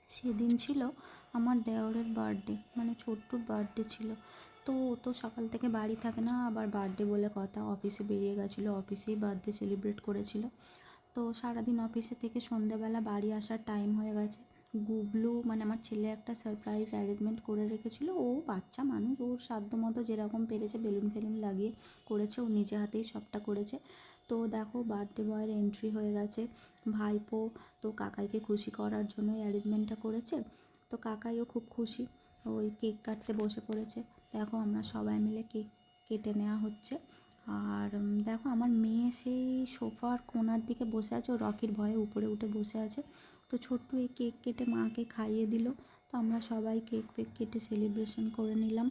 সেদিন ছিল আমার দেওরের বার্থডে, মানে ছোট্টুর বার্থডে ছিল। তো ও তো সকাল থেকে বাড়ি থাকে না, আবার বার্থডে বলে কথা অফিসে বেরিয়ে গেছিলো, অফিসেই বার্থডে সেলিব্রেট করেছিল। তো সারাদিন অফিসে থেকে সন্ধ্যেবেলা বাড়ি আসার টাইম হয়ে গেছে। গুবলু মানে আমার ছেলে একটা সারপ্রাইজ অ্যারেঞ্জমেন্ট করে রেখেছিল। ও বাচ্চা মানুষ, ওর সাধ্য মতো যেরকম পেরেছে বেলুন ফেলুন লাগিয়ে করেছে, ও নিজে হাতেই সবটা করেছে। তো দেখো বার্থডে বয়ের এন্ট্রি হয়ে গেছে। ভাইপো তো কাকাইকে খুশি করার জন্য অ্যারেঞ্জমেন্টটা করেছে। তো কাকাইও খুব খুশি, ওই কেক কাটতে বসে পড়েছে। দেখো আমরা সবাই মিলে কেক কেটে নেওয়া হচ্ছে। আর দেখো আমার মেয়ে সেই সোফার কোণার দিকে বসে আছে, ও রকির ভয়ে উপরে উঠে বসে আছে। তো ছোট্ট এই কেক কেটে মাকে খাইয়ে দিল। তো আমরা সবাই কেক ফেক কেটে সেলিব্রেশন করে নিলাম।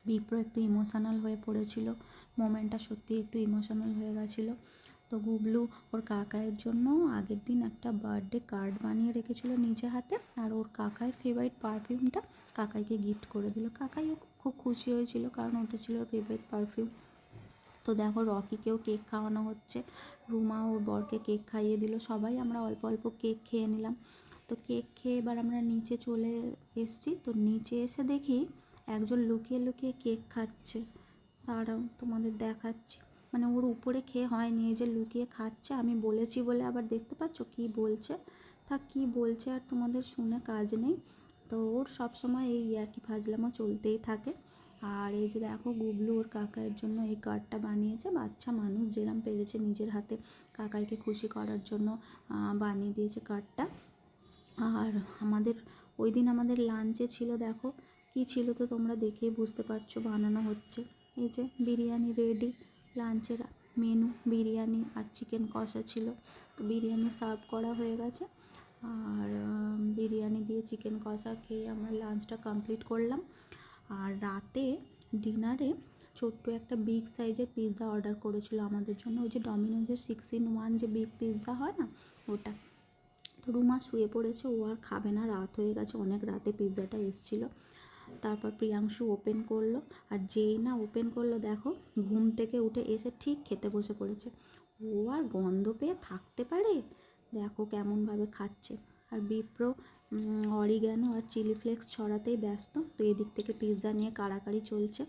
বিপ্র একটু ইমোশনাল হয়ে পড়েছিল, মোমেন্টটা সত্যি একটু ইমোশনাল হয়ে গেছিলো। তো গুবলু ওর কাকাইয়ের জন্য আগের দিন একটা বার্থডে কার্ড বানিয়ে রেখেছিল নিজে হাতে, আর ওর কাকাইয়ের ফেভারিট পারফিউমটা কাকাইকে গিফট করে দিল। কাকাইও খুব খুশি হয়েছিল, কারণ ওটা ছিল ওর ফেভারিট পারফিউম। তো দেখো রকিকেও কেক খাওয়ানো হচ্ছে, রুমা ওর বরকে কেক খাইয়ে দিল, সবাই আমরা অল্প অল্প কেক খেয়ে নিলাম। তো কেক খেয়ে এবার আমরা নিচে চলে এসেছি। তো নিচে এসে দেখি একজন লুকিয়ে লুকিয়ে কেক খাচ্ছে। তারাও তোমাদের দেখাচ্ছি, মানে ওর উপরে খেয়ে হয়নি, এই যে লুকিয়ে খাচ্ছে। আমি বলেছি বলে আবার দেখতে পাচ্ছ কী বলছে। তা কী বলছে আর তোমাদের শুনে কাজ নেই। তো ওর সবসময় এই ইয়ার্কি ফাজলামো চলতেই থাকে। আর এই যে দেখো গুবলু ওর কাকাইয়ের জন্য এই কার্ডটা বানিয়েছে, বাচ্চা মানুষ যেরম পেরেছে নিজের হাতে কাকাইকে খুশি করার জন্য বানিয়ে দিয়েছে কার্ডটা। আর আমাদের ওই দিন আমাদের লাঞ্চে ছিল, দেখো কি ছিল তো তোমরা দেখেই বুঝতে পারছো, বানানো হচ্ছে। এই যে বিরিয়ানি রেডি, লাঞ্চের মেনু বিরিয়ানি আর চিকেন কষা ছিল। তো বিরিয়ানি সার্ভ করা হয়ে গেছে, আর বিরিয়ানি দিয়ে চিকেন কষা খেয়ে আমরা লাঞ্চটা কমপ্লিট করলাম। আর রাতে ডিনারে ছোট্ট একটা বিগ সাইজের পিৎজা অর্ডার করেছিল আমাদের জন্য, ওই যে ডমিনোজের 6-in-1 যে বিগ পিৎজা হয় না, ওটা। তো রুমা শুয়ে পড়েছে, ও আর খাবে না, রাত হয়ে গেছে, অনেক রাতে পিৎজাটা এসেছিলো। তারপর প্রিয়াংশু ওপেন করলো, আর যেই না ওপেন করলো দেখো ঘুম থেকে উঠে এসে ঠিক খেতে বসে পড়েছে। ও আর গন্ধ পেয়ে থাকতে পারে, দেখো কেমনভাবে খাচ্ছে। আর বিপ্র অরিগ্যানো আর চিলি ফ্লেক্স ছড়াতেই ব্যস্ত। তো এদিক থেকে পিৎজা নিয়ে কাড়াকাড়ি চলছে।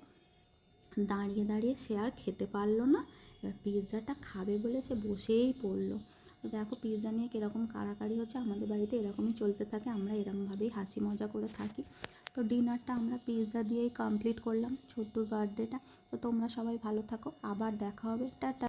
দাঁড়িয়ে দাঁড়িয়ে সে আর খেতে পারলো না, এবার পিৎজাটা খাবে বলে সে বসেই পড়লো। তো দেখো পিৎজা নিয়ে কীরকম কাড়াকাড়ি হচ্ছে, আমাদের বাড়িতে এরকমই চলতে থাকে, আমরা এরকমভাবেই হাসি মজা করে থাকি। তো ডিনারটা আমরা পিৎজা দিয়েই কমপ্লিট করলাম, ছোট্টুর বার্থডেটা। তো তোমরা সবাই ভালো থাকো, আবার দেখা হবে, টাটা।